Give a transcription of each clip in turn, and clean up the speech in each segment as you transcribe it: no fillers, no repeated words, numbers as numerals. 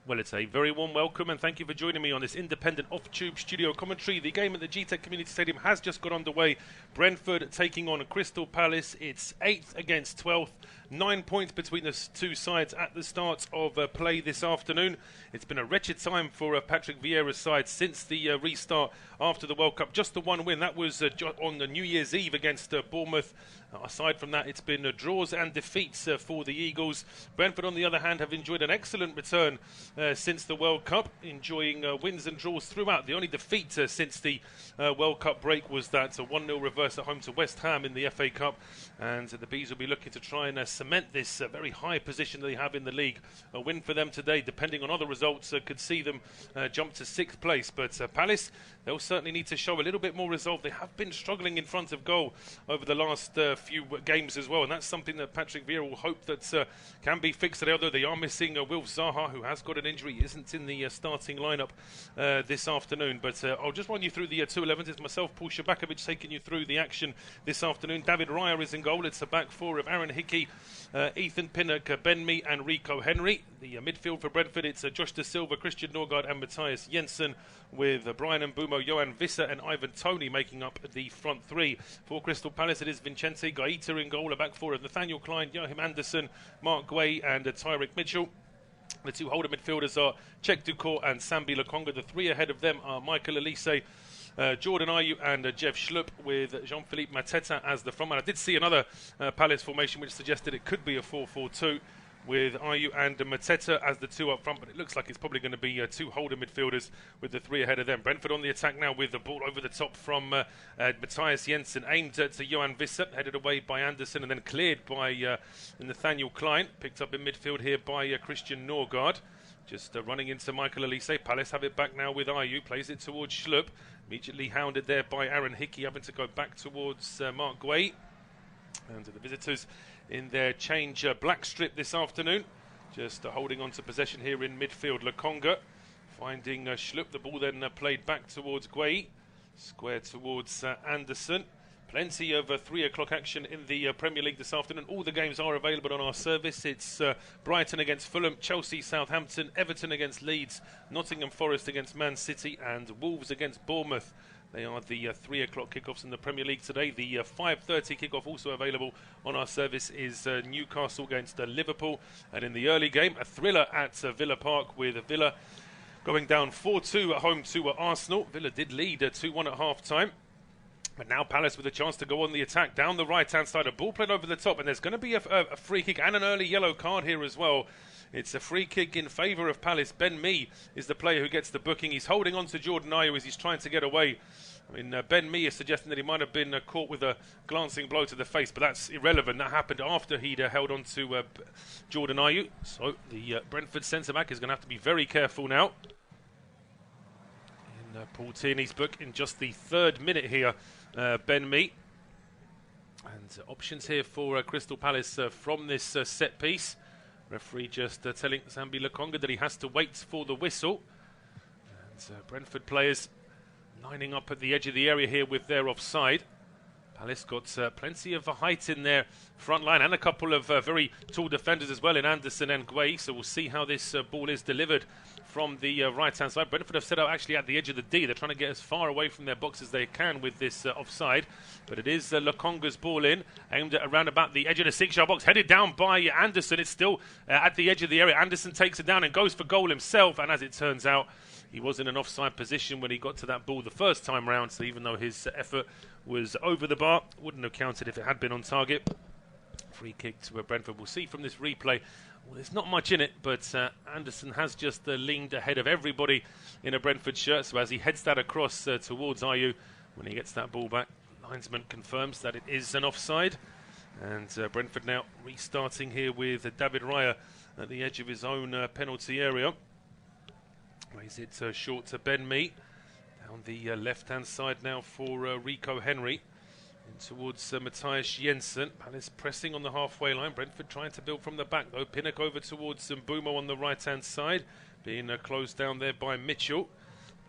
Well, it's a very warm welcome and thank you for joining me on this independent off-tube studio commentary. The game at the Gtech Community Stadium has just got underway. Brentford taking on Crystal Palace. It's 8th against 12th. 9 points between the two sides at the start of play this afternoon. It's been a wretched time for Patrick Vieira's side since the restart after the World Cup. Just the one win. That was on the New Year's Eve against Bournemouth. Aside from that, it's been draws and defeats for the Eagles. Brentford, on the other hand, have enjoyed an excellent return since the World Cup, enjoying wins and draws throughout. The only defeat since the World Cup break was that 1-0 reverse at home to West Ham in the FA Cup. And the Bees will be looking to try and cement this very high position that they have in the league. A win for them today, depending on other results, could see them jump to 6th place. But Palace, they'll certainly need to show a little bit more resolve. They have been struggling in front of goal over the last few games as well, and that's something that Patrick Vieira will hope that can be fixed today, although they are missing Wilf Zaha, who has got an injury. He isn't in the starting lineup this afternoon. But I'll just run you through the 2-11s. It's myself, Paul Szczerbakowicz, taking you through the action this afternoon. David Raya is in goal. It's a back four of Aaron Hickey, Ethan Pinnock, Mbeumo and Rico Henry. The midfield for Brentford, it's Josh Da Silva, Christian Norgaard and Matthias Jensen, with Brian Mbeumo, Johan Visser and Ivan Toney making up the front three. For Crystal Palace, it is Vincente Gaeta in goal, a back four of Nathaniel Klein, Joachim Andersen, Mark Guay and Tyrick Mitchell. The two holder midfielders are Cheick Ducourt and Sambi Lokonga. The three ahead of them are Michael Olise, Jordan Ayew and Jeff Schlupp, with Jean-Philippe Mateta as the frontman. I did see another Palace formation which suggested it could be a 4-4-2 with Ayew and Mateta as the two up front, but it looks like it's probably going to be two holder midfielders with the three ahead of them. Brentford on the attack now with the ball over the top from Matthias Jensen, aimed to Johan Visser, headed away by Andersen and then cleared by Nathaniel Klein, picked up in midfield here by Christian Norgaard. Just running into Michael Olise. Palace have it back now with Ayew, plays it towards Schlupp, immediately hounded there by Aaron Hickey, having to go back towards Mark Guay. And the visitors in their change black strip this afternoon, just holding on to possession here in midfield. Lokonga finding Schlupp, the ball then played back towards Guay, square towards Andersen. Plenty of 3 o'clock action in the Premier League this afternoon. All the games are available on our service. It's Brighton against Fulham, Chelsea, Southampton, Everton against Leeds, Nottingham Forest against Man City and Wolves against Bournemouth. They are the 3 o'clock kickoffs in the Premier League today. The 5:30 kickoff also available on our service is Newcastle against Liverpool. And in the early game, a thriller at Villa Park, with Villa going down 4-2 at home to Arsenal. Villa did lead 2-1 at half-time. But now Palace with a chance to go on the attack down the right-hand side. A ball played over the top, and there's going to be a free kick and an early yellow card here as well. It's a free kick in favour of Palace. Mbeumo is the player who gets the booking. He's holding on to Jordan Ayew as he's trying to get away. I mean, Mbeumo is suggesting that he might have been caught with a glancing blow to the face, but that's irrelevant. That happened after he'd held on to Jordan Ayew. So the Brentford centre-back is going to have to be very careful now. In Paul Tierney's book, in just the 3rd minute here, Mbeumo. And options here for Crystal Palace from this set piece. Referee just telling Sambi Lokonga that he has to wait for the whistle. And Brentford players lining up at the edge of the area here with their offside. Palace got plenty of height in their front line and a couple of very tall defenders as well in Andersen and Guay. So we'll see how this ball is delivered from the right-hand side. Brentford have set up actually at the edge of the D. They're trying to get as far away from their box as they can with this offside. But it is Lokonga's ball in, aimed at around about the edge of the 6-yard box, headed down by Andersen. It's still at the edge of the area. Andersen takes it down and goes for goal himself. And as it turns out, he was in an offside position when he got to that ball the first time round. So even though his effort was over the bar, wouldn't have counted if it had been on target. Free kick to Brentford. We'll see from this replay. Well, there's not much in it, but Andersen has just leaned ahead of everybody in a Brentford shirt. So as he heads that across towards Ayew, when he gets that ball back, linesman confirms that it is an offside. And Brentford now restarting here with David Raya at the edge of his own penalty area. Plays it short to Mbeumo. Down the left-hand side now for Rico Henry. In towards Matthias Jensen. Palace pressing on the halfway line. Brentford trying to build from the back though. Pinnock over towards Mbeumo on the right-hand side. Being closed down there by Mitchell.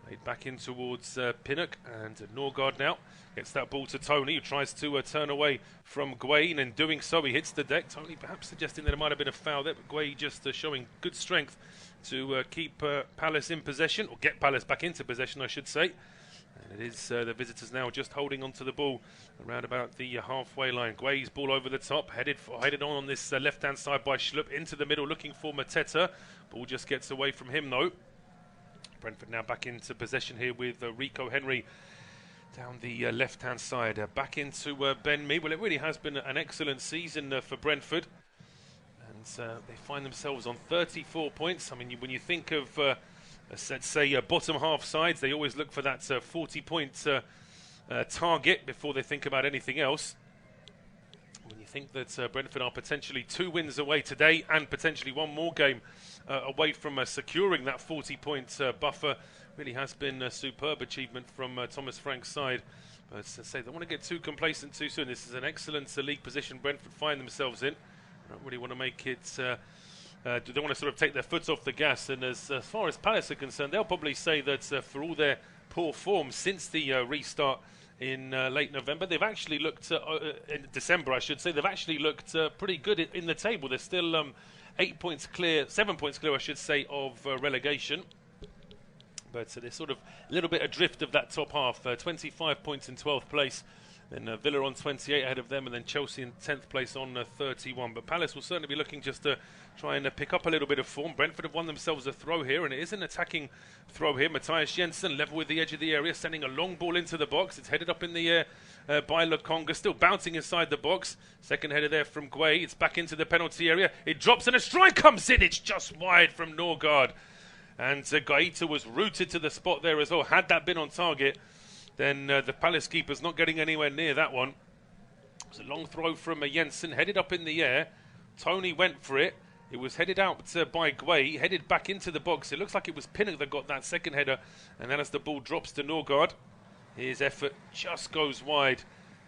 Played back in towards Pinnock, and Norgaard now gets that ball to Tony, who tries to turn away from Guay, and in doing so he hits the deck. Tony perhaps suggesting that there might have been a foul there, but Guay just showing good strength to keep Palace in possession, or get Palace back into possession, I should say. And it is the visitors now just holding onto the ball around about the halfway line. Guay's ball over the top, headed on this left-hand side by Schlupp, into the middle looking for Mateta. Ball just gets away from him though. Brentford now back into possession here with Rico Henry down the left-hand side. Back into Ben Mee. Well, it really has been an excellent season for Brentford. And they find themselves on 34 points. I mean, when you think of, let's say, bottom half sides, they always look for that 40-point target before they think about anything else. When you think that Brentford are potentially 2 wins away today and potentially one more game away from securing that 40-point buffer, really has been a superb achievement from Thomas Frank's side. But as I say, they don't want to get too complacent too soon. This is an excellent league position Brentford find themselves in. They don't really want to make it... do they want to sort of take their foot off the gas? And as far as Palace are concerned, they'll probably say that for all their poor form since the restart in late November, they've actually looked in December, I should say, they've actually looked pretty good in the table. They're still 8 points clear, 7 points clear, I should say, of relegation. But they're sort of a little bit adrift of that top half. 25 points in 12th place. Then Villa on 28 ahead of them, and then Chelsea in 10th place on 31. But Palace will certainly be looking just to try and pick up a little bit of form. Brentford have won themselves a throw here, and it is an attacking throw here. Matthias Jensen level with the edge of the area, sending a long ball into the box. It's headed up in the air by Lokonga, still bouncing inside the box. Second header there from Guay. It's back into the penalty area. It drops, and a strike comes in. It's just wide from Norgaard. And Gaeta was rooted to the spot there as well. Had that been on target, then the Palace keeper's not getting anywhere near that one. It was a long throw from Jensen, headed up in the air. Tony went for it. It was headed out by Guay, headed back into the box. It looks like it was Pinnock that got that second header. And then as the ball drops to Norgaard, his effort just goes wide.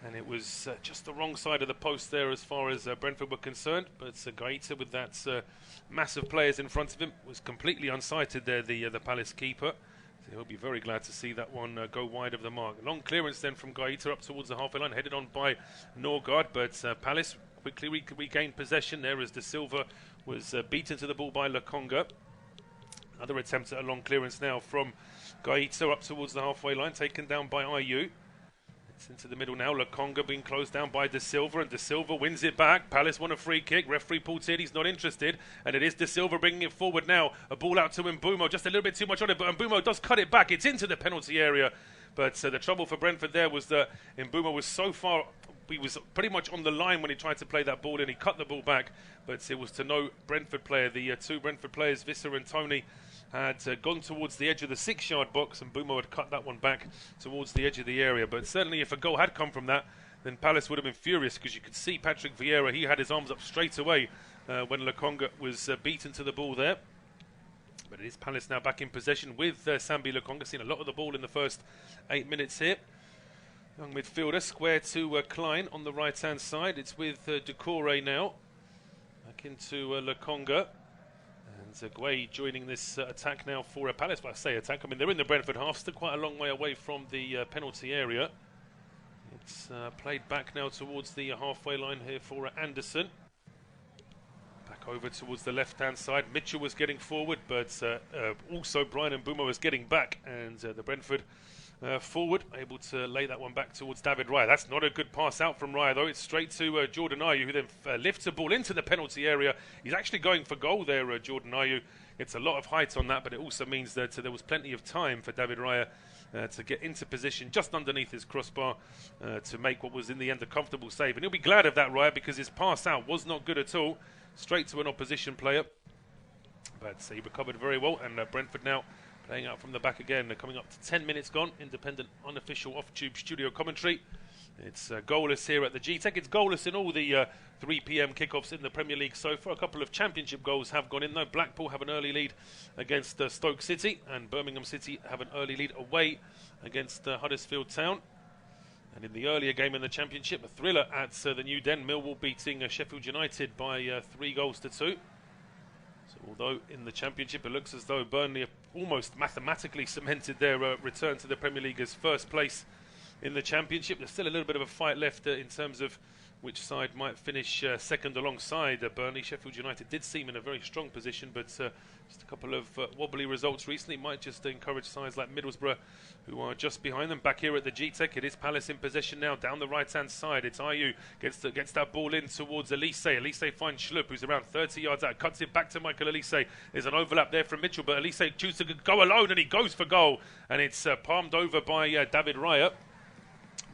And it was just the wrong side of the post there as far as Brentford were concerned. But Gaeta, with that massive players in front of him, was completely unsighted there, the Palace keeper. So he'll be very glad to see that one go wide of the mark. Long clearance then from Gaeta up towards the halfway line, headed on by Norgaard. But Palace quickly regained possession there as De Silva was beaten to the ball by Lokonga. Another attempt at a long clearance now from Gaeta up towards the halfway line, taken down by Ayew. It's into the middle now. Lokonga being closed down by De Silva, and De Silva wins it back. Palace won a free kick. Referee pulled in. He's not interested. And it is De Silva bringing it forward now. A ball out to Mbeumo. Just a little bit too much on it, but Mbeumo does cut it back. It's into the penalty area. But the trouble for Brentford there was that Mbeumo was so far... He was pretty much on the line when he tried to play that ball in. He cut the ball back, but it was to no Brentford player. The two Brentford players, Visser and Tony, had gone towards the edge of the 6-yard box, and Mbeumo had cut that one back towards the edge of the area. But certainly if a goal had come from that, then Palace would have been furious, because you could see Patrick Vieira, he had his arms up straight away when Lokonga was beaten to the ball there. But it is Palace now back in possession with Sambi Lokonga, seen a lot of the ball in the first 8 minutes here. Young midfielder, square to Klein on the right-hand side. It's with Doucouré now. Back into Lokonga. And Guay joining this attack now for Palace. But I say attack, I mean, they're in the Brentford half, still quite a long way away from the penalty area. It's played back now towards the halfway line here for Anderson. Back over towards the left-hand side. Mitchell was getting forward, but also Brian Mbeumo was getting back. And the Brentford... forward, able to lay that one back towards David Raya. That's not a good pass out from Raya, though. It's straight to Jordan Ayew, who then lifts the ball into the penalty area. He's actually going for goal there, Jordan Ayew. It's a lot of height on that, but it also means that there was plenty of time for David Raya to get into position just underneath his crossbar to make what was in the end a comfortable save. And he'll be glad of that, Raya, because his pass out was not good at all. Straight to an opposition player. But he recovered very well, and Brentford now playing out from the back again. They're coming up to 10 minutes gone. Independent, unofficial, off-tube studio commentary. It's goalless here at the Gtech. It's goalless in all the 3 p.m. kickoffs in the Premier League so far. A couple of championship goals have gone in, though. Blackpool have an early lead against Stoke City, and Birmingham City have an early lead away against Huddersfield Town. And in the earlier game in the Championship, a thriller at the New Den, Millwall beating Sheffield United by 3 goals to 2. So Although in the Championship it looks as though Burnley have almost mathematically cemented their return to the Premier League as first place in the Championship. There's still a little bit of a fight left in terms of which side might finish second alongside Burnley. Sheffield United did seem in a very strong position, but just a couple of wobbly results recently might just encourage sides like Middlesbrough, who are just behind them. Back here at the Gtech, it is Palace in possession now, down the right-hand side. It's Ayew, gets that ball in towards Olise. Olise finds Schlupp, who's around 30 yards out, cuts it back to Michael Olise. There's an overlap there from Mitchell, but Olise chooses to go alone, and he goes for goal. And it's palmed over by David Raya.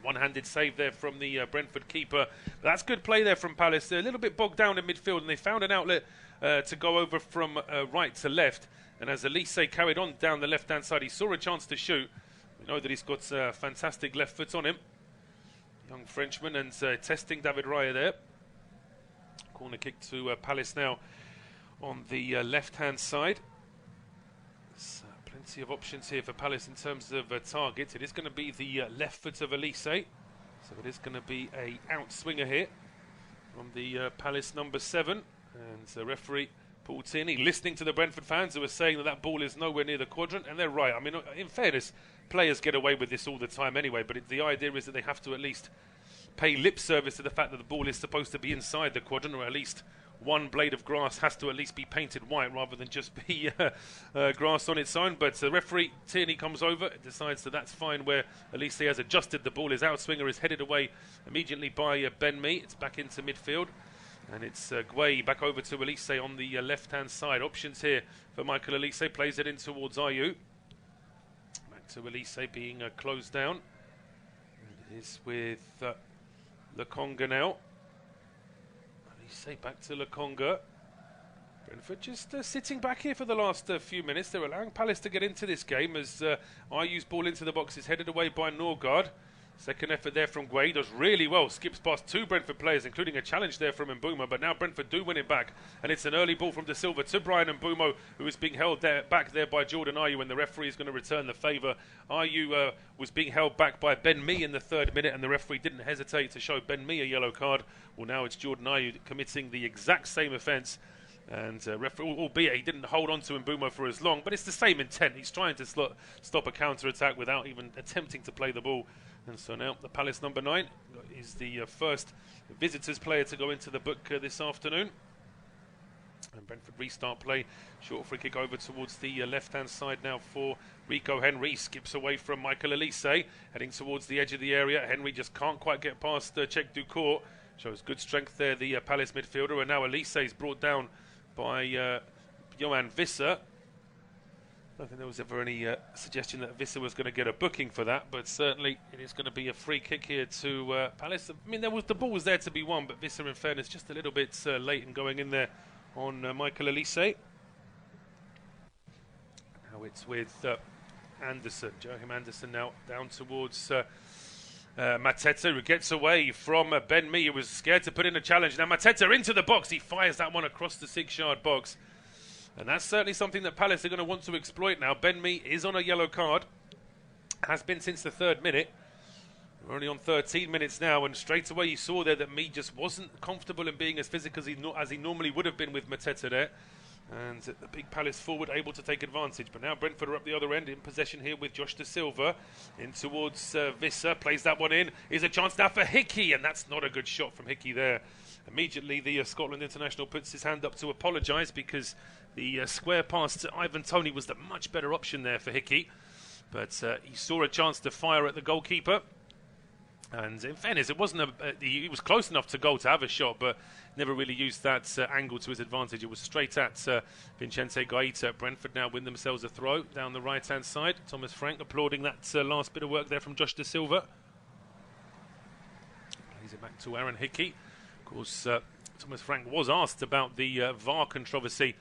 One-handed save there from the Brentford keeper. That's good play there from Palace. They're a little bit bogged down in midfield, and they found an outlet to go over from right to left. And as Olise carried on down the left-hand side, he saw a chance to shoot. We know that he's got fantastic left foot on him. Young Frenchman, and testing David Raya there. Corner kick to Palace now on the left-hand side. Plenty of options here for Palace in terms of targets. It is going to be the left foot of Olise, so it is going to be a outswinger here from the Palace number 7, and the referee Paul Szczerbakowicz listening to the Brentford fans who are saying that ball is nowhere near the quadrant, and they're right. I mean, in fairness, players get away with this all the time anyway, but the idea is that they have to at least pay lip service to the fact that the ball is supposed to be inside the quadrant, or at least one blade of grass has to at least be painted white rather than just be grass on its own. But the referee, Tierney, comes over, decides that that's fine, where Olise has adjusted the ball. His outswinger is headed away immediately by Mbeumo. It's back into midfield, and it's Gueye back over to Olise on the left-hand side. Options here for Michael Olise, plays it in towards Ayew. Back to Olise being closed down. And it is with Lokonga now. Say back to Lokonga. Brentford just sitting back here for the last few minutes. They're allowing Palace to get into this game as Ayew's ball into the box is headed away by Norgaard. Second effort there from Gueye, does really well, skips past 2 Brentford players, including a challenge there from Mbeumo, but now Brentford do win it back, and it's an early ball from De Silva to Brian Mbeumo, who is being held back there by Jordan Ayew, and the referee is going to return the favour. Ayew was being held back by Ben Mee in the 3rd minute, and the referee didn't hesitate to show Ben Mee a yellow card. Well, now it's Jordan Ayew committing the exact same offence, and referee, albeit he didn't hold on to Mbeumo for as long, but it's the same intent. He's trying to stop a counter-attack without even attempting to play the ball. And so now the Palace number 9 is the first visitors player to go into the book this afternoon. And Brentford restart play. Short free kick over towards the left-hand side now for Rico Henry. Skips away from Michael Olise, heading towards the edge of the area. Henry just can't quite get past Czech Ducourt. Shows good strength there, the Palace midfielder. And now Olise is brought down by Johan Visser. I don't think there was ever any suggestion that Visser was going to get a booking for that, but certainly it is going to be a free kick here to Palace. I mean, the ball was there to be won, but Visser, in fairness, just a little bit late in going in there on Michael Olise. Now it's with Anderson, Joachim Anderson now down towards Mateta, who gets away from Ben Mee, who was scared to put in a challenge. Now Mateta into the box, he fires that one across the 6-yard box. And that's certainly something that Palace are going to want to exploit now. Ben Mee is on a yellow card. Has been since the 3rd minute. We're only on 13 minutes now, and straight away you saw there that Mee just wasn't comfortable in being as physical as he normally would have been with Mateta there. And the big Palace forward able to take advantage. But now Brentford are up the other end in possession here with Josh De Silva. In towards Visser, plays that one in. Here's a chance now for Hickey, and that's not a good shot from Hickey there. Immediately the Scotland international puts his hand up to apologise, because the square pass to Ivan Toney was the much better option there for Hickey. But he saw a chance to fire at the goalkeeper. And in fairness, it wasn't he was close enough to goal to have a shot, but never really used that angle to his advantage. It was straight at Vicente Gaeta. Brentford now win themselves a throw down the right-hand side. Thomas Frank applauding that last bit of work there from Josh De Silva. Plays it back to Aaron Hickey. Of course, Thomas Frank was asked about the VAR controversy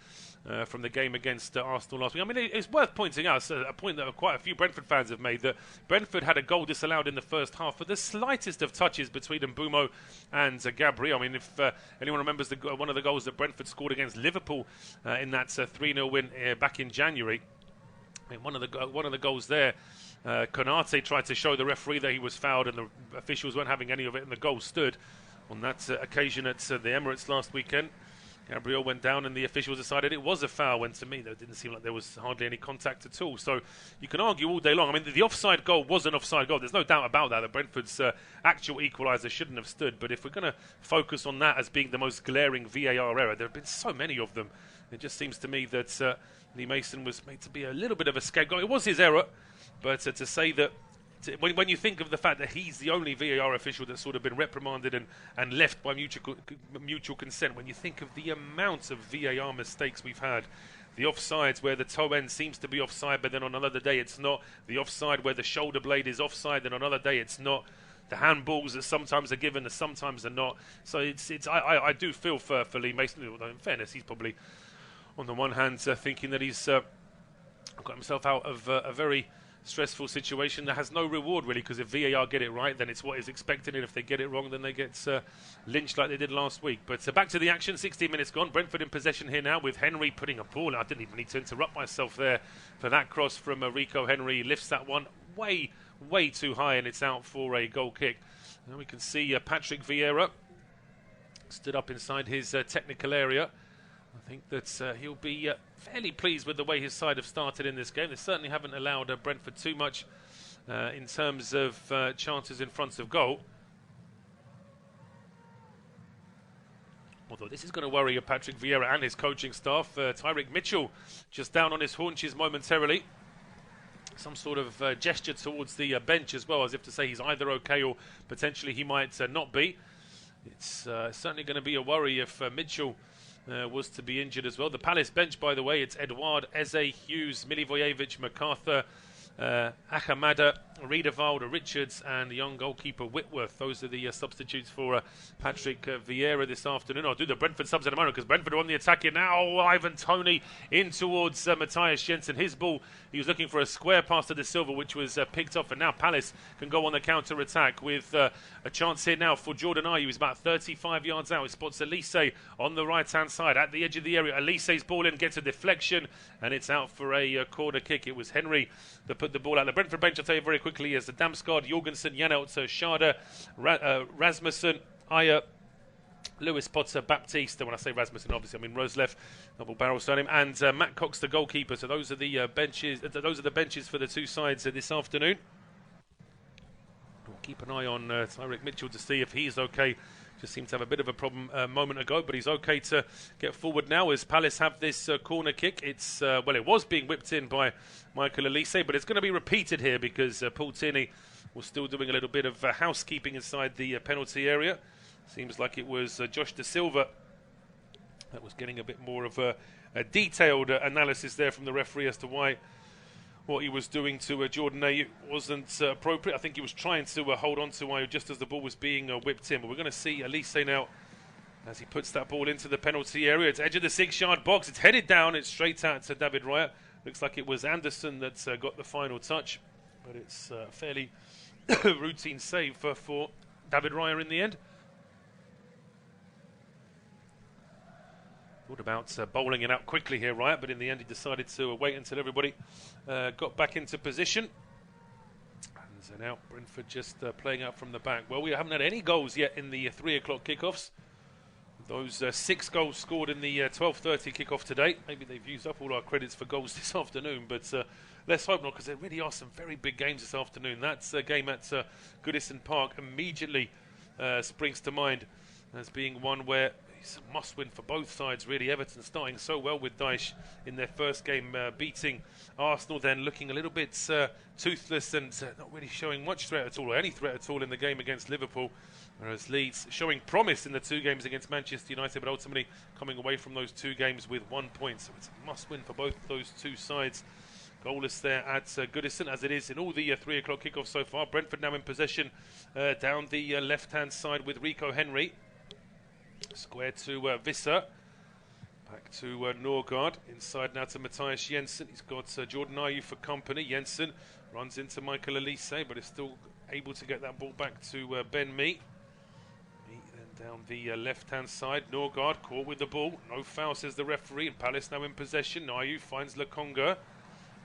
from the game against Arsenal last week. I mean, it's worth pointing out a point that quite a few Brentford fans have made, that Brentford had a goal disallowed in the first half for the slightest of touches between Mbeumo and Gabri. I mean, if anyone remembers one of the goals that Brentford scored against Liverpool in that 3-0 win back in January, I mean, one of the goals there, Konate tried to show the referee that he was fouled, and the officials weren't having any of it, and the goal stood on that occasion at the Emirates last weekend. Gabriel went down and the officials decided it was a foul, when to me it didn't seem like there was hardly any contact at all. So you can argue all day long. I mean, the offside goal was an offside goal. There's no doubt about that. Brentford's actual equaliser shouldn't have stood. But if we're going to focus on that as being the most glaring VAR error, there have been so many of them. It just seems to me that Lee Mason was made to be a little bit of a scapegoat. It was his error, but to say that when you think of the fact that he's the only VAR official that's sort of been reprimanded and left by mutual consent, when you think of the amount of VAR mistakes we've had, the offsides where the toe end seems to be offside but then on another day it's not, the offside where the shoulder blade is offside and on another day it's not, the handballs that sometimes are given and sometimes are not. So I do feel for Lee Mason, although in fairness he's probably on the one hand thinking that he's got himself out of a very stressful situation that has no reward really, because if VAR get it right then it's what is expected, and if they get it wrong then they get lynched like they did last week. But back to the action, 16 minutes gone, Brentford in possession here now with Henry putting a ball. I didn't even need to interrupt myself there for that cross from Rico Henry. Lifts that one way too high and it's out for a goal kick. Now we can see Patrick Vieira stood up inside his technical area. I think that he'll be fairly pleased with the way his side have started in this game. They certainly haven't allowed Brentford too much in terms of chances in front of goal. Although this is going to worry Patrick Vieira and his coaching staff. Tyrick Mitchell just down on his haunches momentarily. Some sort of gesture towards the bench as well, as if to say he's either okay or potentially he might not be. It's certainly going to be a worry if Mitchell was to be injured as well. The Palace bench, by the way, it's Edouard, Eze, Hughes, Milivojevic, MacArthur, Ahamada, Riedewald, Richards and the young goalkeeper Whitworth. Those are the substitutes for Patrick Vieira this afternoon. I'll do the Brentford subs in a moment because Brentford are on the attack here now. Ivan Toney in towards Matthias Jensen. His ball, he was looking for a square pass to De Silva, which was picked off, and now Palace can go on the counter-attack with a chance here now for Jordan Ayew. He's about 35 yards out. He spots Olise on the right-hand side at the edge of the area. Olise's ball in, gets a deflection, and it's out for a corner kick. It was Henry that put the ball out. The Brentford bench, I'll tell you very quickly, is the Damsgaard, Jorgensen, Janelt, Schade, Rasmussen, Ayer, Lewis Potter, Baptiste. When I say Rasmussen, obviously I mean Roslev, double barrel surname, and Matt Cox, the goalkeeper. So those are the benches. Those are the benches for the two sides this afternoon. We'll keep an eye on Tyrick Mitchell to see if he's okay. Just seemed to have a bit of a problem a moment ago, but he's okay to get forward now as Palace have this corner kick. It's well, it was being whipped in by Michael Olise, but it's going to be repeated here because Paul Tierney was still doing a little bit of housekeeping inside the penalty area. Seems like it was Josh De Silva that was getting a bit more of a detailed analysis there from the referee as to why what he was doing to Jordan Ayew wasn't appropriate. I think he was trying to hold on to Ayew just as the ball was being whipped in. But we're going to see Olise now as he puts that ball into the penalty area. It's edge of the 6-yard box. It's headed down. It's straight out to David Raya. Looks like it was Anderson that got the final touch. But it's a fairly routine save for David Raya in the end. Thought about bowling it out quickly here, Raya, but in the end he decided to wait until everybody got back into position. And so now Brentford just playing out from the back. Well, we haven't had any goals yet in the 3 o'clock kickoffs. Those 6 goals scored in the 12:30 kickoff today. Maybe they've used up all our credits for goals this afternoon, but let's hope not, because there really are some very big games this afternoon. That game at Goodison Park immediately springs to mind as being one where it's a must-win for both sides, really. Everton starting so well with Dyche in their first game, beating Arsenal, then looking a little bit toothless and not really showing much threat at all, or any threat at all in the game against Liverpool. Whereas Leeds showing promise in the 2 games against Manchester United, but ultimately coming away from those 2 games with 1 point. So it's a must-win for both those 2 sides. Goalless there at Goodison, as it is in all the 3 o'clock kickoffs so far. Brentford now in possession down the left-hand side with Rico Henry. Square to Visser. Back to Norgaard. Inside now to Matthias Jensen. He's got Jordan Ayew for company. Jensen runs into Michael Olise, but is still able to get that ball back to Ben Mee. Mee then down the left-hand side. Norgaard caught with the ball. No foul, says the referee. And Palace now in possession. Ayew finds Lokonga.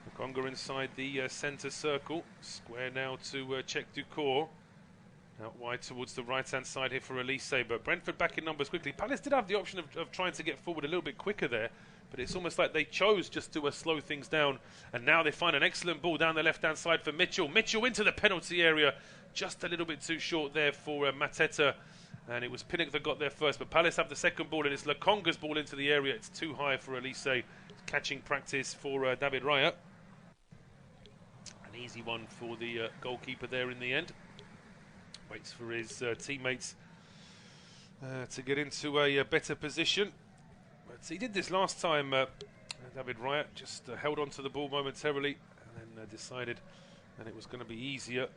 Lokonga inside the centre circle. Square now to Czech Dukor. Out wide towards the right-hand side here for Olise, but Brentford back in numbers quickly. Palace did have the option of trying to get forward a little bit quicker there, but it's almost like they chose just to slow things down. And now they find an excellent ball down the left-hand side for Mitchell. Mitchell into the penalty area, just a little bit too short there for Mateta. And it was Pinnock that got there first, but Palace have the second ball, and it's Lokonga's ball into the area. It's too high for Olise. Catching practice for David Raya. An easy one for the goalkeeper there in the end. Waits for his teammates to get into a better position. But he did this last time, David Raya, just held on to the ball momentarily and then decided that it was going to be easier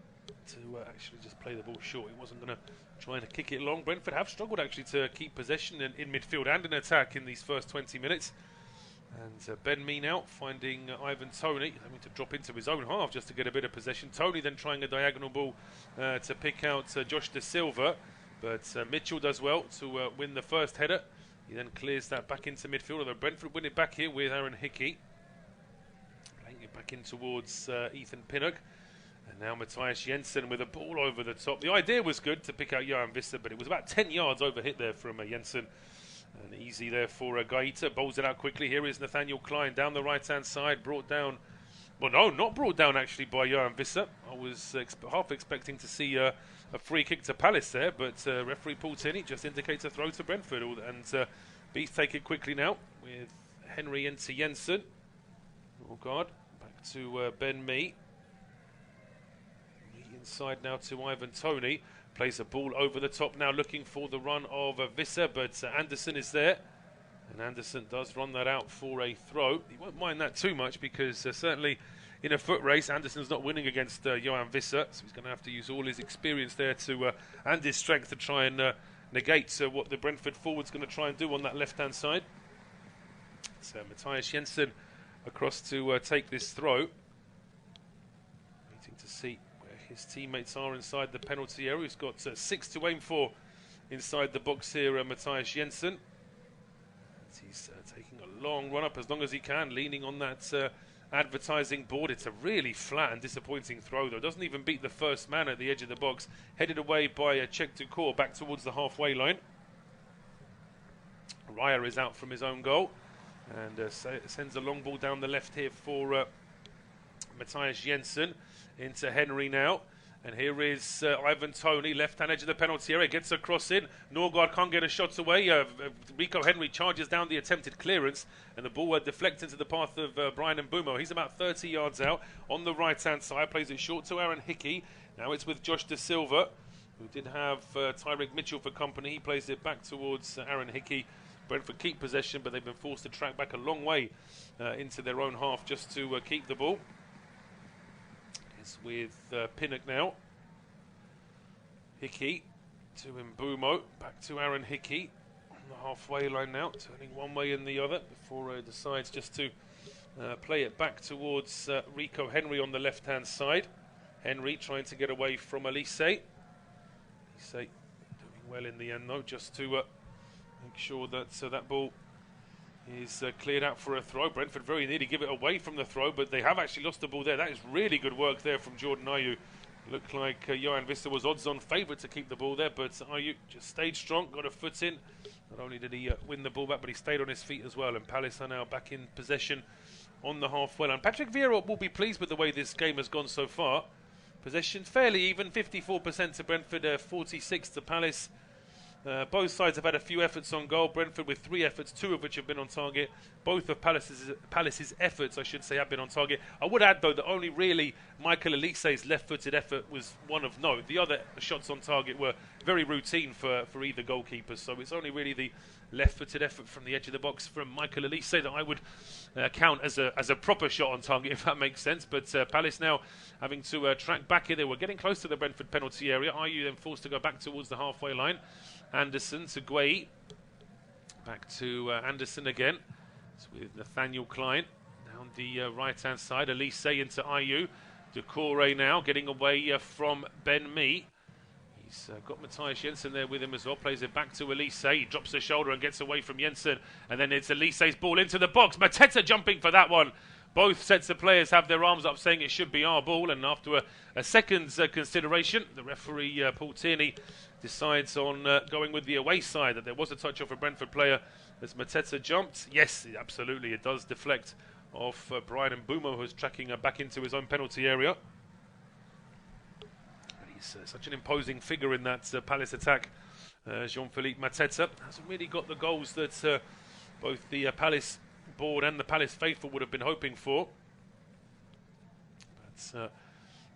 to actually just play the ball short. He wasn't going to try to kick it long. Brentford have struggled actually to keep possession in midfield and in attack in these first 20 minutes. And Mbeumo now finding Ivan Toney, having to drop into his own half just to get a bit of possession. Toney then trying a diagonal ball to pick out Josh Da Silva, but Mitchell does well to win the first header. He then clears that back into midfield, although Brentford win it back here with Aaron Hickey. Playing it back in towards Ethan Pinnock. And now Matthias Jensen with a ball over the top. The idea was good to pick out Johan Visser, but it was about 10 yards over hit there from Jensen. And easy there for Gaeta. Bowls it out quickly. Here is Nathaniel Klein down the right-hand side. Brought down... Well, no, not brought down actually by Johan Visser. I was half expecting to see a free kick to Palace there, but referee Paul Tinney just indicates a throw to Brentford. And Beast take it quickly now with Henry into Jensen. Norgaard back to Mbeumo. Inside now to Ivan Toney. Plays a ball over the top now, looking for the run of Visser, but Anderson is there. And Anderson does run that out for a throw. He won't mind that too much because certainly in a foot race, Anderson's not winning against Johan Visser. So he's going to have to use all his experience there to and his strength to try and negate what the Brentford forward's going to try and do on that left-hand side. So Matthias Jensen across to take this throw. Waiting to see his teammates are inside the penalty area. He's got 6 to aim for inside the box here, Matthias Jensen. He's taking a long run up as long as he can, leaning on that advertising board. It's a really flat and disappointing throw, though. Doesn't even beat the first man at the edge of the box. Headed away by Czech Dukor back towards the halfway line. Raya is out from his own goal and sends a long ball down the left here for Matthias Jensen. Into Henry now, and here is Ivan Toney, left-hand edge of the penalty area, gets a cross in. Norgaard can't get a shot away. Rico Henry charges down the attempted clearance, and the ball deflects into the path of Brian Mbeumo. He's about 30 yards out on the right-hand side, plays it short to Aaron Hickey. Now it's with Josh Da Silva, who did have Tyrick Mitchell for company. He plays it back towards Aaron Hickey. Brentford keep possession, but they've been forced to track back a long way into their own half just to keep the ball. With Pinnock now. Hickey to Mbeumo. Back to Aaron Hickey on the halfway line now, turning one way and the other before he decides just to play it back towards Rico Henry on the left-hand side. Henry trying to get away from Olise. Olise doing well in the end though, just to make sure that that ball is cleared out for a throw. Brentford very nearly give it away from the throw, but they have actually lost the ball there. That is really good work there from Jordan Ayew. Looked like Johan Visser was odds-on favourite to keep the ball there, but Ayew just stayed strong, got a foot in. Not only did he win the ball back, but he stayed on his feet as well. And Palace are now back in possession on the halfway line. Patrick Vieira will be pleased with the way this game has gone so far. Possession fairly even, 54% to Brentford, 46 to Palace. Both sides have had a few efforts on goal. Brentford with 3 efforts, 2 of which have been on target. Both of Palace's efforts, I should say, have been on target. I would add, though, that only really Michael Olise's left-footed effort was one of note. The other shots on target were very routine for either goalkeepers. So it's only really the left-footed effort from the edge of the box from Michael Olise that I would count as a proper shot on target, if that makes sense. But Palace now having to track back here. They were getting close to the Brentford penalty area. Ayew then forced to go back towards the halfway line. Anderson to Guay. Back to Anderson again. It's with Nathaniel Klein down the right-hand side. Olise into Ayew. Doucouré now getting away from Mbeumo. He's got Matthias Jensen there with him as well. Plays it back to Olise. He drops the shoulder and gets away from Jensen. And then it's Olise's ball into the box. Mateta jumping for that one. both sets of players have their arms up saying it should be our ball, and after a second's consideration, the referee, Paul Tierney, decides on going with the away side, that there was a touch off a Brentford player as Mateta jumped. Yes, absolutely, it does deflect off Brian Mbeumo, who's tracking back into his own penalty area. But he's such an imposing figure in that Palace attack. Jean-Philippe Mateta hasn't really got the goals that both the Palace board and the Palace faithful would have been hoping for. But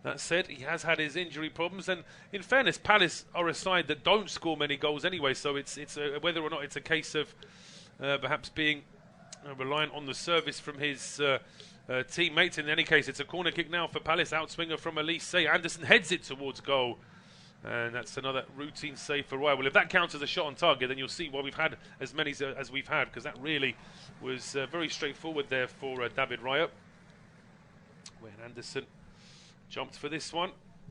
that said, he has had his injury problems, and in fairness, Palace are a side that don't score many goals anyway, so it's whether or not it's a case of perhaps being reliant on the service from his teammates. In any case, it's a corner kick now for Palace. Outswinger from Olise. Anderson heads it towards goal, and that's another routine save for Raya. Well, if that counts as a shot on target, then you'll see why we've had as many as we've had, because that really was very straightforward there for David Raya. When Anderson jumped for this one,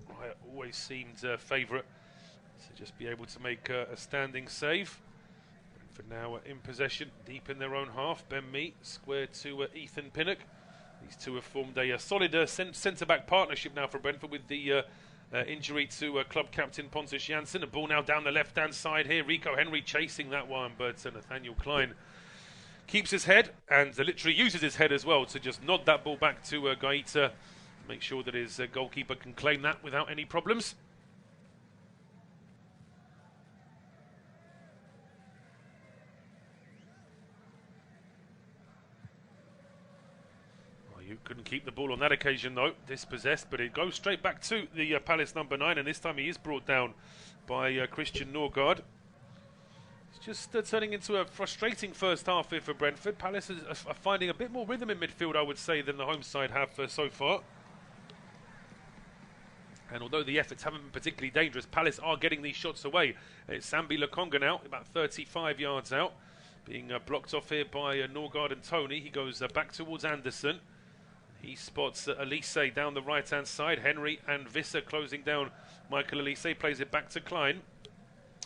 Raya always seemed favourite to just be able to make a standing save. For now in possession, deep in their own half. Mbeumo square to Ethan Pinnock. These two have formed a solid centre-back partnership now for Brentford, with the injury to club captain Pontus Jansson. A ball now down the left-hand side here. Rico Henry chasing that one, but Nathaniel Klein keeps his head, and literally uses his head as well to just nod that ball back to Gaeta. Make sure that his goalkeeper can claim that without any problems. Well, you couldn't keep the ball on that occasion though, dispossessed, but it goes straight back to the Palace number 9, and this time he is brought down by Christian Norgaard. It's just turning into a frustrating first half here for Brentford. Palace are finding a bit more rhythm in midfield, I would say, than the home side have so far. And although the efforts haven't been particularly dangerous, Palace are getting these shots away. It's Sambi Lokonga now, about 35 yards out, being blocked off here by Norgaard and Tony. He goes back towards Anderson. He spots Olise down the right-hand side. Henry and Visser closing down Michael Olise. Plays it back to Klein.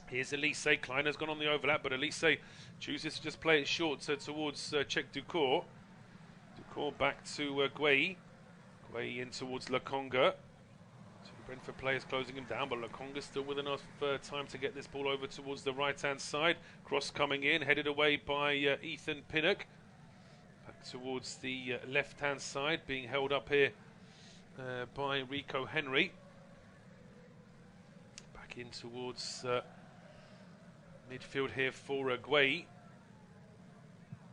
Here's Olise. Klein has gone on the overlap, but Olise chooses to just play it short towards Czech Ducour. Ducour back to Gueye. Gueye in towards Lokonga. Brentford players closing him down, but Lokonga still with enough time to get this ball over towards the right-hand side. Cross coming in, headed away by Ethan Pinnock. Back towards the left-hand side, being held up here by Rico Henry. Back in towards midfield here for Gueye.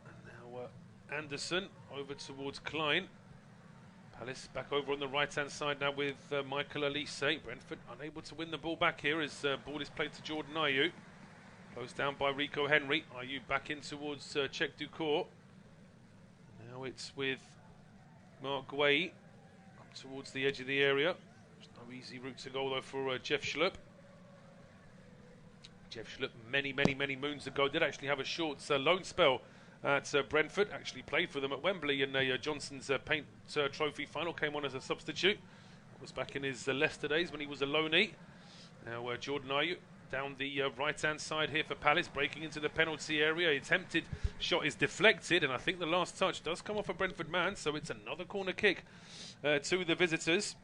And now Anderson over towards Klein. Palace back over on the right-hand side now with Michael Olise. Brentford unable to win the ball back here as ball is played to Jordan Ayew. Closed down by Rico Henry. Ayew back in towards Czech Ducour. Now it's with Mark Gueye up towards the edge of the area. There's no easy route to goal though for Jeff Schlupp. Jeff Schlupp many moons ago did actually have a short loan spell at Brentford. Actually played for them at Wembley in Johnson's Paint Trophy final. Came on as a substitute. That was back in his Leicester days when he was a loanee. Now Jordan Ayew down the right-hand side here for Palace, breaking into the penalty area. Attempted shot is deflected, and I think the last touch does come off a Brentford man, so it's another corner kick to the visitors.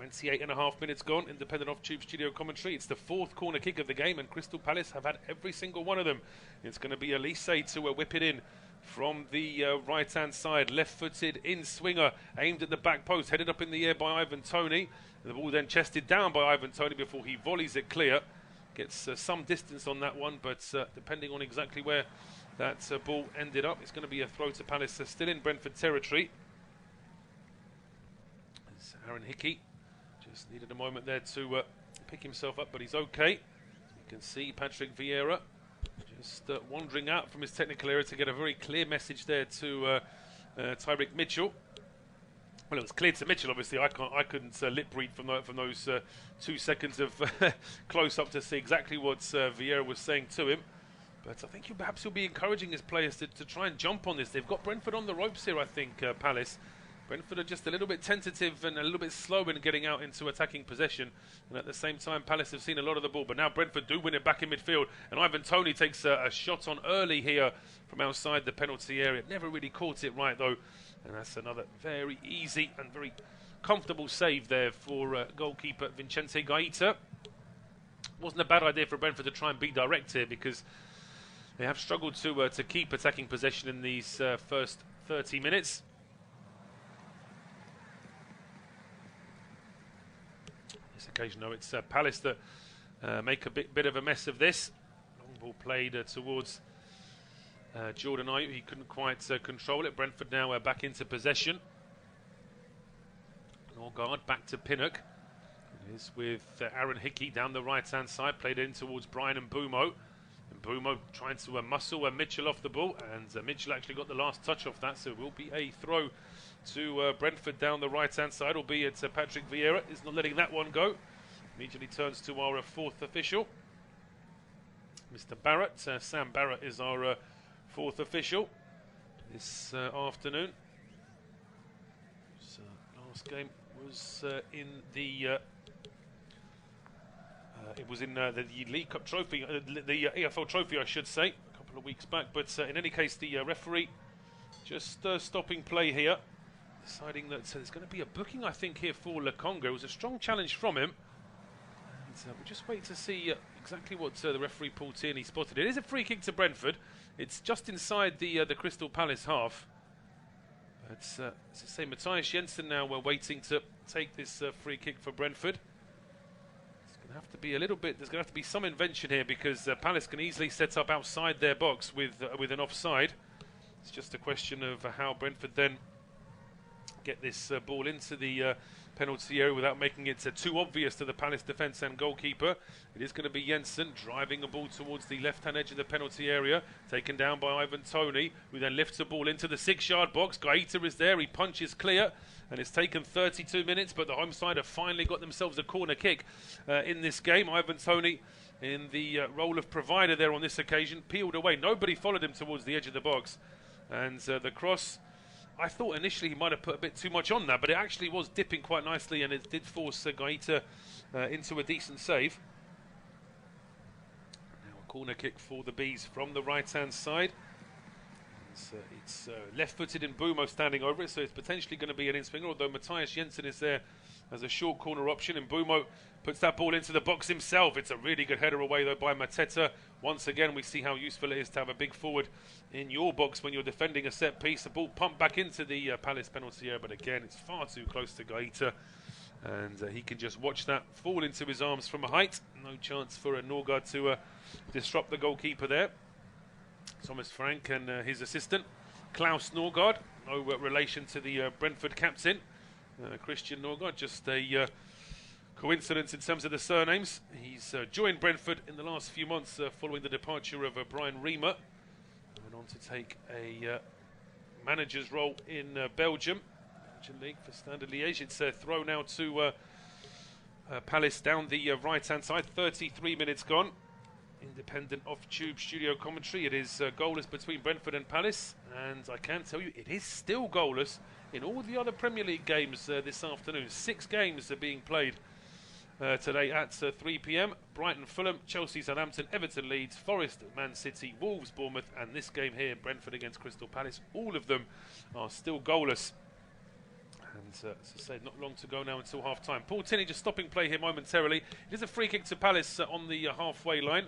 28.5 minutes gone. Independent off-tube studio commentary. It's the 4th corner kick of the game, and Crystal Palace have had every single one of them. It's going to be Olise to whip it in from the right-hand side. Left-footed in-swinger, aimed at the back post, headed up in the air by Ivan Toney. The ball then chested down by Ivan Toney before he volleys it clear. Gets some distance on that one, but depending on exactly where that ball ended up, it's going to be a throw to Palace, still in Brentford territory. It's Aaron Hickey. Just needed a moment there to pick himself up, but he's okay. You can see Patrick Vieira just wandering out from his technical area to get a very clear message there to Tyreek Mitchell. Well, it was clear to Mitchell, obviously. I couldn't lip read from those 2 seconds of close-up to see exactly what Vieira was saying to him. But I think perhaps he'll be encouraging his players to try and jump on this. They've got Brentford on the ropes here, I think, Palace. Brentford are just a little bit tentative and a little bit slow in getting out into attacking possession, and at the same time Palace have seen a lot of the ball, but now Brentford do win it back in midfield, and Ivan Toney takes a shot on early here from outside the penalty area. Never really caught it right though, and that's another very easy and very comfortable save there for goalkeeper Vicente Gaeta. Wasn't a bad idea for Brentford to try and be direct here, because they have struggled to keep attacking possession in these first 30 minutes. This occasion, though, it's Palace that make a bit of a mess of this. Long ball played towards Jordan Ayew. He couldn't quite control it. Brentford now back into possession. Norgaard back to Pinnock. It is with Aaron Hickey down the right-hand side. Played in towards Brian Mbeumo. Mbeumo trying to muscle Mitchell off the ball, and Mitchell actually got the last touch off that, so it will be a throw to Brentford down the right-hand side, albeit Patrick Vieira is not letting that one go. Immediately turns to our fourth official, Mr. Barrett. Sam Barrett is our fourth official this afternoon. So last game was in the it was in the League Cup trophy, the EFL trophy, I should say, a couple of weeks back. But in any case, the referee just stopping play here, deciding that there's going to be a booking, I think, here for Lokonga. It was a strong challenge from him. And we'll just wait to see exactly what the referee Paul Tierney spotted. It is a free kick to Brentford. It's just inside the Crystal Palace half. But as I say, Matthias Jensen now waiting to take this free kick for Brentford. Have to be a little bit. There's going to have to be some invention here, because Palace can easily set up outside their box with an offside. It's just a question of how Brentford then get this ball into the penalty area without making it too obvious to the Palace defence and goalkeeper. It is going to be Jensen driving a ball towards the left-hand edge of the penalty area, taken down by Ivan Toney, who then lifts the ball into the 6-yard box. Gaeta is there. He punches clear. And it's taken 32 minutes, but the home side have finally got themselves a corner kick in this game. Ivan Toney, in the role of provider there on this occasion, peeled away. Nobody followed him towards the edge of the box. And the cross, I thought initially he might have put a bit too much on that, but it actually was dipping quite nicely, and it did force Gaeta into a decent save. Now a corner kick for the Bees from the right-hand side. It's left-footed in Mbeumo standing over it, so it's potentially going to be an in-swinger, although Matthias Jensen is there as a short corner option, and Mbeumo puts that ball into the box himself. It's a really good header away, though, by Mateta. Once again, we see how useful it is to have a big forward in your box when you're defending a set piece. The ball pumped back into the Palace penalty area, but again, it's far too close to Gaeta, and he can just watch that fall into his arms from a height. No chance for Norgaard to disrupt the goalkeeper there. Thomas Frank and his assistant, Klaus Norgaard, no relation to the Brentford captain, Christian Norgaard, just a coincidence in terms of the surnames. He's joined Brentford in the last few months following the departure of Brian Riemer. Went on to take a manager's role in Belgium League for Standard Liège. It's a throw now to Palace down the right-hand side, 33 minutes gone. Independent off-tube studio commentary. It is goalless between Brentford and Palace, and I can tell you it is still goalless in all the other Premier League games this afternoon. 6 games are being played today at 3 p.m. Brighton, Fulham, Chelsea, Southampton, Everton, Leeds, Forest, Man City, Wolves, Bournemouth, and this game here, Brentford against Crystal Palace. All of them are still goalless. And as I say, not long to go now until half-time. Paul Tierney just stopping play here momentarily. It is a free kick to Palace on the halfway line.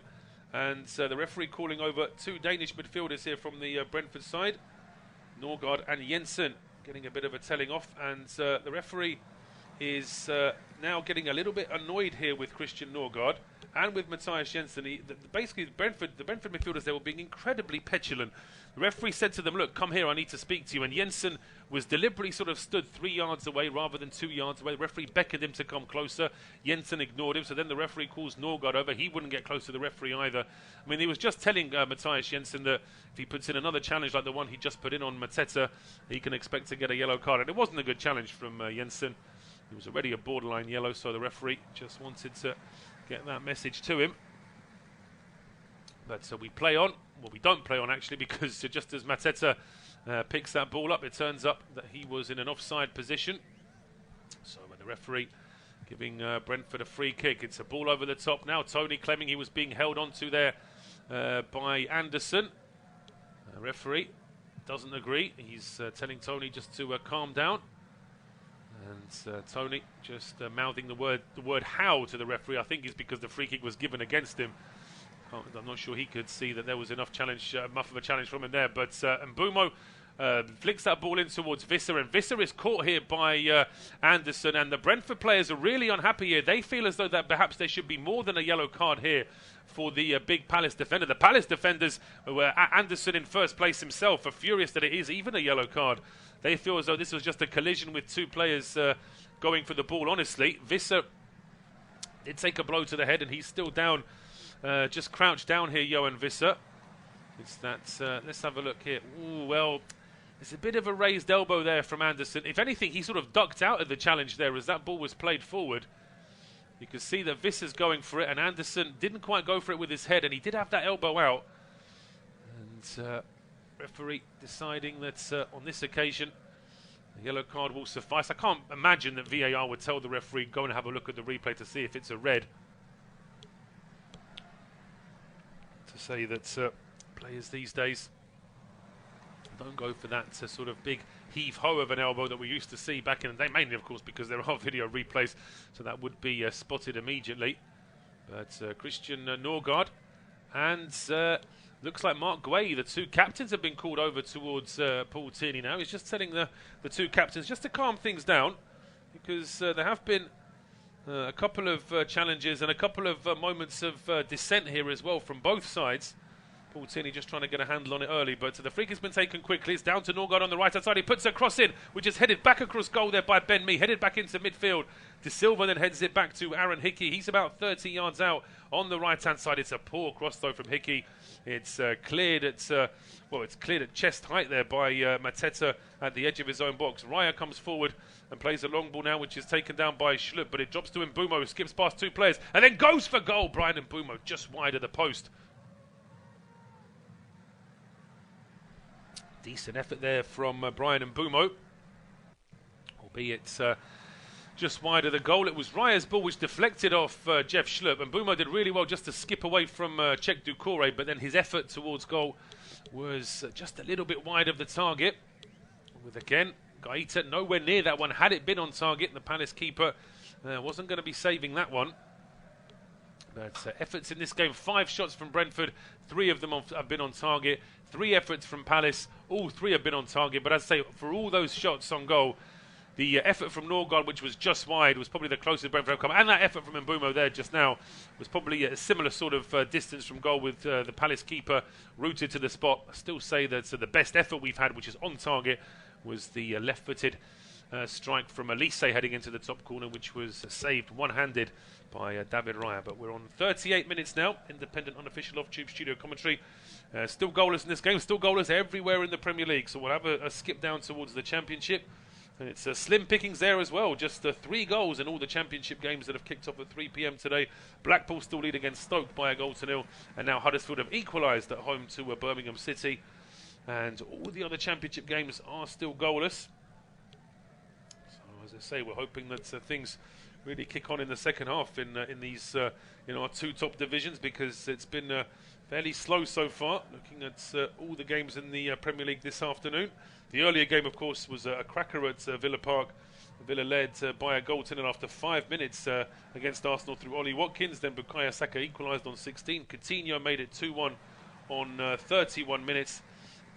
And the referee calling over 2 Danish midfielders here from the Brentford side. Norgaard and Jensen getting a bit of a telling off. And the referee is now getting a little bit annoyed here with Christian Norgaard and with Matthias Jensen. Basically, the Brentford midfielders, they were being incredibly petulant. The referee said to them, look, come here, I need to speak to you. And Jensen was deliberately sort of stood 3 yards away rather than 2 yards away. The referee beckoned him to come closer. Jensen ignored him, so then the referee calls Norgaard over. He wouldn't get close to the referee either. I mean, he was just telling Matthias Jensen that if he puts in another challenge like the one he just put in on Mateta, he can expect to get a yellow card. And it wasn't a good challenge from Jensen. He was already a borderline yellow, so the referee just wanted to get that message to him. But we play on. Well, we don't play on, actually, because just as Mateta picks that ball up. It turns up that he was in an offside position. So the referee giving Brentford a free kick. It's a ball over the top now. Tony claiming he was being held onto there by Anderson. Referee doesn't agree. He's telling Tony just to calm down. And Tony just mouthing the word "how" to the referee. I think it's because the free kick was given against him. I'm not sure he could see that there was enough of a challenge from him there. But Mbeumo flicks that ball in towards Visser, and Visser is caught here by Anderson. And the Brentford players are really unhappy here. They feel as though that perhaps there should be more than a yellow card here for the big Palace defender. The Palace defenders, Anderson in first place himself, are furious that it is even a yellow card. They feel as though this was just a collision with two players going for the ball. Honestly, Visser did take a blow to the head, and he's still down, just crouched down here, Johan Visser. It's that. Let's have a look here. Ooh, well, there's a bit of a raised elbow there from Anderson. If anything, he sort of ducked out of the challenge there as that ball was played forward. You can see that Visser's going for it, and Anderson didn't quite go for it with his head, and he did have that elbow out. And referee deciding that on this occasion, the yellow card will suffice. I can't imagine that VAR would tell the referee, go and have a look at the replay to see if it's a red. To say that players these days don't go for that sort of big heave-ho of an elbow that we used to see back in the day, mainly, of course, because there are video replays, so that would be spotted immediately. But Christian Norgaard and looks like Mark Guay, the two captains, have been called over towards Paul Tierney now. He's just telling the two captains just to calm things down, because there have been a couple of challenges and a couple of moments of dissent here as well from both sides. Paul Tierney just trying to get a handle on it early, but the free kick's been taken quickly. It's down to Norgaard on the right-hand side. He puts a cross in, which is headed back across goal there by Ben Mee, headed back into midfield. De Silva then heads it back to Aaron Hickey. He's about 30 yards out on the right-hand side. It's a poor cross, though, from Hickey. It's cleared at it's cleared at chest height there by Mateta at the edge of his own box. Raya comes forward and plays a long ball now, which is taken down by Schlupp, but it drops to Mbeumo, who skips past two players and then goes for goal. Brian Mbeumo just wide of the post. Decent effort there from Brian Mbeumo, albeit just wide of the goal. It was Raya's ball which deflected off Jeff Schlupp, and Mbeumo did really well just to skip away from Czech Doucouré, but then his effort towards goal was just a little bit wide of the target. With again, Gaeta nowhere near that one. Had it been on target, the Palace keeper wasn't going to be saving that one. But efforts in this game, 5 shots from Brentford, 3 of them have been on target. 3 efforts from Palace, all 3 have been on target. But as I say, for all those shots on goal, the effort from Norgaard, which was just wide, was probably the closest Brentford have come. And that effort from Mbeumo there just now was probably a similar sort of distance from goal, with the Palace keeper rooted to the spot. I still say that the best effort we've had, which is on target, was the left-footed strike from Olise heading into the top corner, which was saved one-handed by David Raya. But we're on 38 minutes now, independent unofficial off-tube studio commentary. Still goalless in this game, still goalless everywhere in the Premier League. So we'll have a skip down towards the Championship. And it's slim pickings there as well. Just 3 goals in all the Championship games that have kicked off at 3 p.m. today. Blackpool still lead against Stoke by 1-0. And now Huddersfield have equalised at home to Birmingham City. And all the other Championship games are still goalless. So as I say, we're hoping that things really kick on in the second half in these our 2 top divisions, because it's been fairly slow so far. Looking at all the games in the Premier League this afternoon. The earlier game, of course, was a cracker at Villa Park. Villa led by 1-0 after 5 minutes against Arsenal through Ollie Watkins. Then Bukayo Saka equalised on 16. Coutinho made it 2-1 on 31 minutes.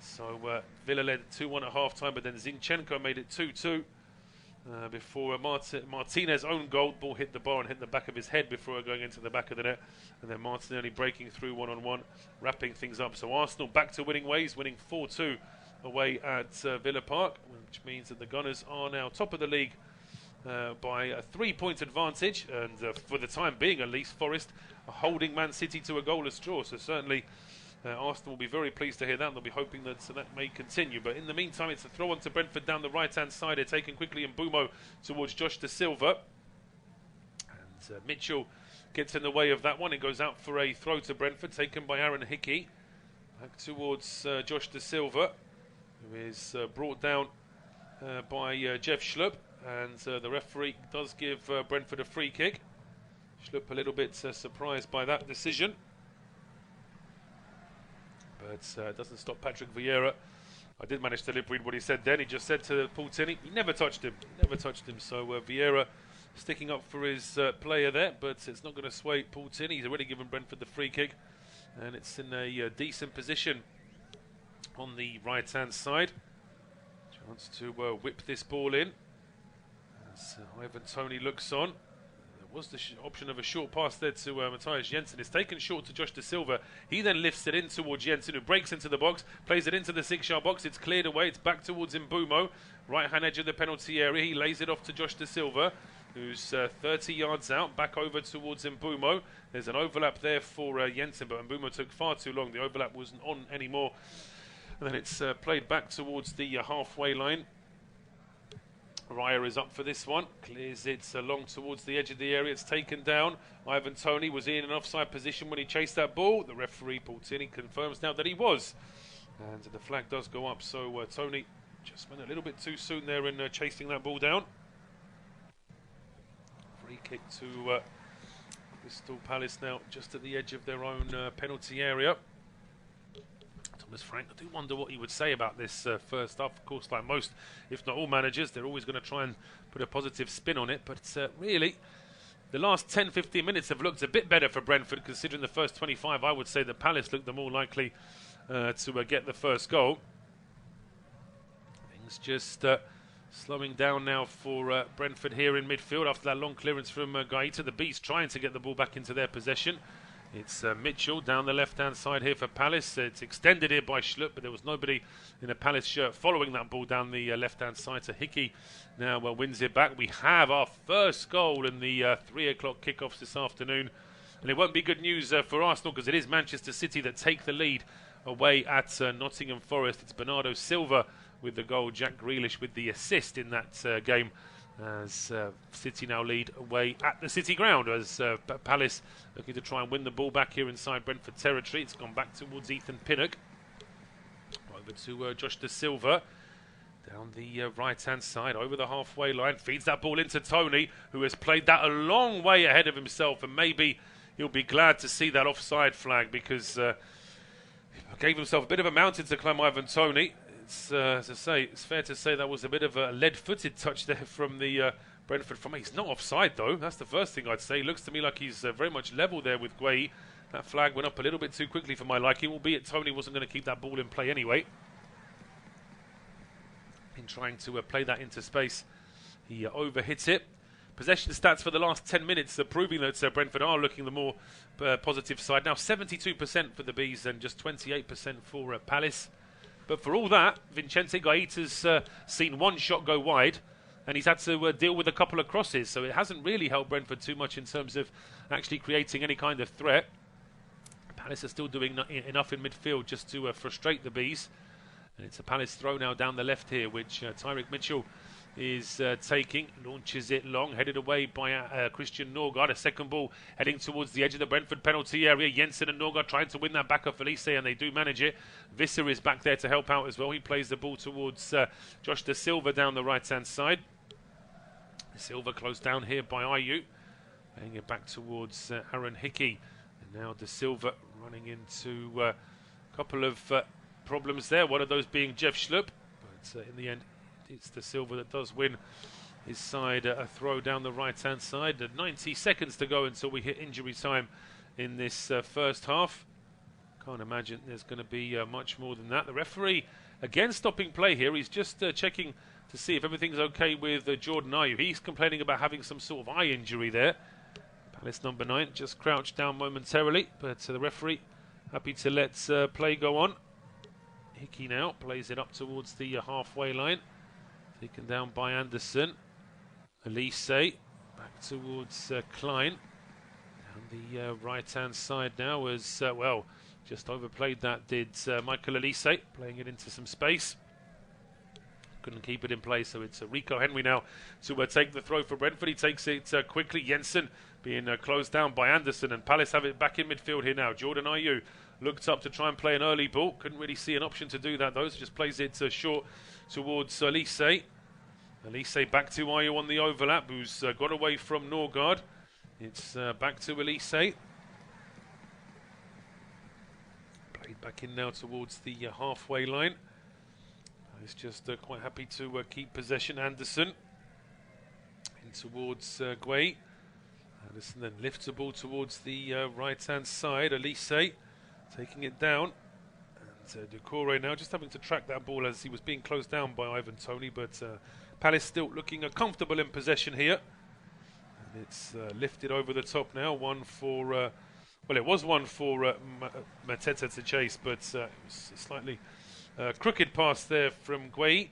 So Villa led 2-1 at half-time, but then Zinchenko made it 2-2 before Martinez's own goal. Ball hit the bar and hit the back of his head before going into the back of the net. And then Martinelli breaking through one-on-one, wrapping things up. So Arsenal back to winning ways, winning 4-2 away at Villa Park, which means that the Gunners are now top of the league by a 3-point advantage. And for the time being, at least, Forest are holding Man City to a goalless draw. So certainly Arsenal will be very pleased to hear that. They'll be hoping that that may continue. But in the meantime, it's a throw on to Brentford down the right-hand side. They're taken quickly in Mbeumo towards Josh De Silva. And Mitchell gets in the way of that one. It goes out for a throw to Brentford, taken by Aaron Hickey. Back towards Josh De Silva. who is brought down by Jeff Schlupp, and the referee does give Brentford a free kick. Schlupp a little bit surprised by that decision, but it doesn't stop Patrick Vieira. I did manage to lip read what he said then. He just said to Paul Tierney, he never touched him. So Vieira sticking up for his player there, but it's not going to sway Paul Tierney. He's already given Brentford the free kick, and it's in a decent position on the right-hand side. Chance to whip this ball in as Ivan Toney looks on. There was the option of a short pass there to Matthias Jensen. It's taken short to Josh Da Silva. He then lifts it in towards Jensen, who breaks into the box, plays it into the 6-yard box. It's cleared away. It's back towards Mbeumo, right-hand edge of the penalty area. He lays it off to Josh Da Silva, who's 30 yards out, back over towards Mbeumo. There's an overlap there for Jensen, but Mbeumo took far too long. The overlap wasn't on anymore. And then it's played back towards the halfway line. Raya is up for this one, clears it along towards the edge of the area. It's taken down. Ivan Toney was in an offside position when he chased that ball. The referee, Paul Tierney, confirms now that he was. And the flag does go up, so Toney just went a little bit too soon there in chasing that ball down. Free kick to Crystal Palace now, just at the edge of their own penalty area. Thomas Frank, I do wonder what he would say about this first half. Of course, like most, if not all managers, they're always going to try and put a positive spin on it. But really, the last 10-15 minutes have looked a bit better for Brentford, considering the first 25. I would say that Palace looked the more likely to get the first goal. Things just slowing down now for Brentford here in midfield after that long clearance from Gaeta. The Bees trying to get the ball back into their possession. It's Mitchell down the left-hand side here for Palace. It's extended here by Schlupp, but there was nobody in a Palace shirt following that ball down the left-hand side. So Hickey now wins it back. We have our first goal in the 3 o'clock kickoffs this afternoon. And it won't be good news for Arsenal, because it is Manchester City that take the lead away at Nottingham Forest. It's Bernardo Silva with the goal, Jack Grealish with the assist in that game, as City now lead away at the City ground, as Palace looking to try and win the ball back here inside Brentford territory. It's gone back towards Ethan Pinnock. Over to Josh Da Silva. Down the right-hand side, over the halfway line. Feeds that ball into Toney, who has played that a long way ahead of himself. And maybe he'll be glad to see that offside flag, because gave himself a bit of a mountain to climb, Ivan Toney. As I say, it's fair to say that was a bit of a lead-footed touch there from the Brentford from. He's not offside, though. That's the first thing I'd say. He looks to me like he's very much level there with Gueye. That flag went up a little bit too quickly for my liking, albeit Toney wasn't going to keep that ball in play anyway. In trying to play that into space, he overhits it. Possession stats for the last 10 minutes are proving that Brentford are looking the more positive side. Now 72% for the Bees and just 28% for Palace. But for all that, Vincente Gaeta's seen one shot go wide, and he's had to deal with a couple of crosses. So it hasn't really helped Brentford too much in terms of actually creating any kind of threat. Palace are still doing enough in midfield just to frustrate the Bees. And it's a Palace throw now down the left here, which Tyrick Mitchell is taking, launches it long, headed away by Christian Norgaard. A second ball heading towards the edge of the Brentford penalty area. Jensen and Norgaard trying to win that back off Olise, and they do manage it. Visser is back there to help out as well. He plays the ball towards Josh Da Silva down the right-hand side. Silva closed down here by Ayew, playing it back towards Aaron Hickey. And now Da Silva running into a couple of problems there, one of those being Jeff Schlupp, but in the end it's Da Silva that does win his side a throw down the right-hand side. 90 seconds to go until we hit injury time in this first half. Can't imagine there's going to be much more than that. The referee again stopping play here. He's just checking to see if everything's okay with Jordan Ayew. He's complaining about having some sort of eye injury there. Palace number 9 just crouched down momentarily, but the referee happy to let play go on. Hickey now plays it up towards the halfway line, taken down by Anderson. Olise back towards Klein. Down the right-hand side now as, well, just overplayed that did Michael Olise, playing it into some space. Couldn't keep it in place, so it's Rico Henry now to take the throw for Brentford. He takes it quickly. Jensen being closed down by Anderson, and Palace have it back in midfield here now. Jordan Ayew looked up to try and play an early ball. Couldn't really see an option to do that though, so just plays it short towards Olise. Olise back to Ayu on the overlap, who's got away from Norgaard. It's back to Olise. Played back in now towards the halfway line. He's just quite happy to keep possession. Anderson in towards Guay. Anderson then lifts the ball towards the right-hand side. Olise taking it down. And Doucouré now just having to track that ball as he was being closed down by Ivan Toney, but Palace still looking comfortable in possession here. And it's lifted over the top now. One for, well, it was one for Mateta to chase, but it was a slightly crooked pass there from Guay.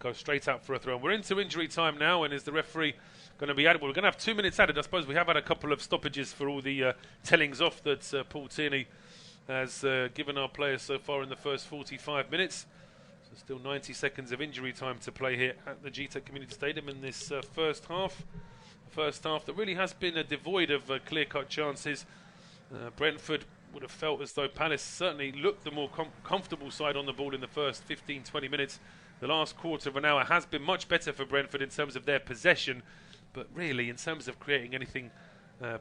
Goes straight out for a throw. We're into injury time now, and is the referee going to be added? Well, we're going to have 2 minutes added. I suppose we have had a couple of stoppages for all the tellings off that Paul Tierney has given our players so far in the first 45 minutes. So still 90 seconds of injury time to play here at the Gtech Community Stadium in this first half. First half that really has been devoid of clear-cut chances. Brentford would have felt as though Palace certainly looked the more comfortable side on the ball in the first 15-20 minutes. The last quarter of an hour has been much better for Brentford in terms of their possession, but really in terms of creating anything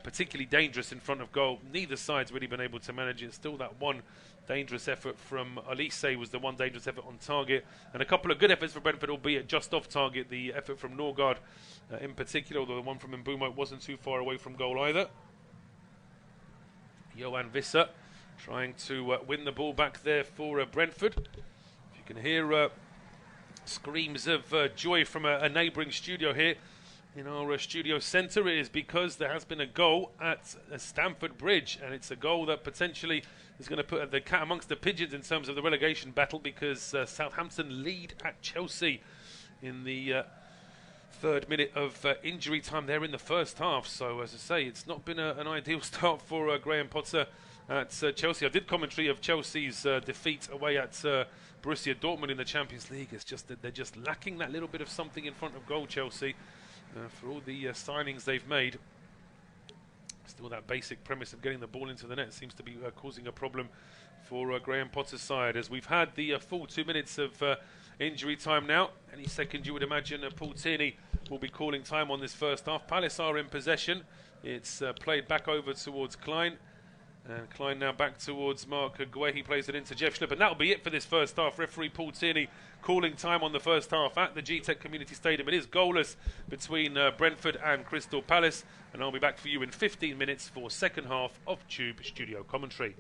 particularly dangerous in front of goal, neither side's really been able to manage it. Still that one dangerous effort from Olise was the one dangerous effort on target, and a couple of good efforts for Brentford, albeit just off target. The effort from Norgaard in particular, although the one from Mbeumo wasn't too far away from goal either. Johan Visser trying to win the ball back there for Brentford. If you can hear screams of joy from a neighbouring studio here in our studio centre, it is because there has been a goal at Stamford Bridge, and it's a goal that potentially is going to put the cat amongst the pigeons in terms of the relegation battle, because Southampton lead at Chelsea in the third minute of injury time there in the first half. So as I say, it's not been an ideal start for Graham Potter at Chelsea. I did commentary of Chelsea's defeat away at Borussia Dortmund in the Champions League. It's just that they're just lacking that little bit of something in front of goal, Chelsea, for all the signings they've made. Still that basic premise of getting the ball into the net seems to be causing a problem for Graham Potter's side, as we've had the full 2 minutes of injury time now. Any second you would imagine Paul Tierney will be calling time on this first half. Palace are in possession. It's played back over towards Klein. And Klein now back towards Mark Guay. He plays it into Jeff Schlipp. And that'll be it for this first half. Referee Paul Tierney calling time on the first half at the Gtech Community Stadium. It is goalless between Brentford and Crystal Palace. And I'll be back for you in 15 minutes for second half of Tube Studio Commentary.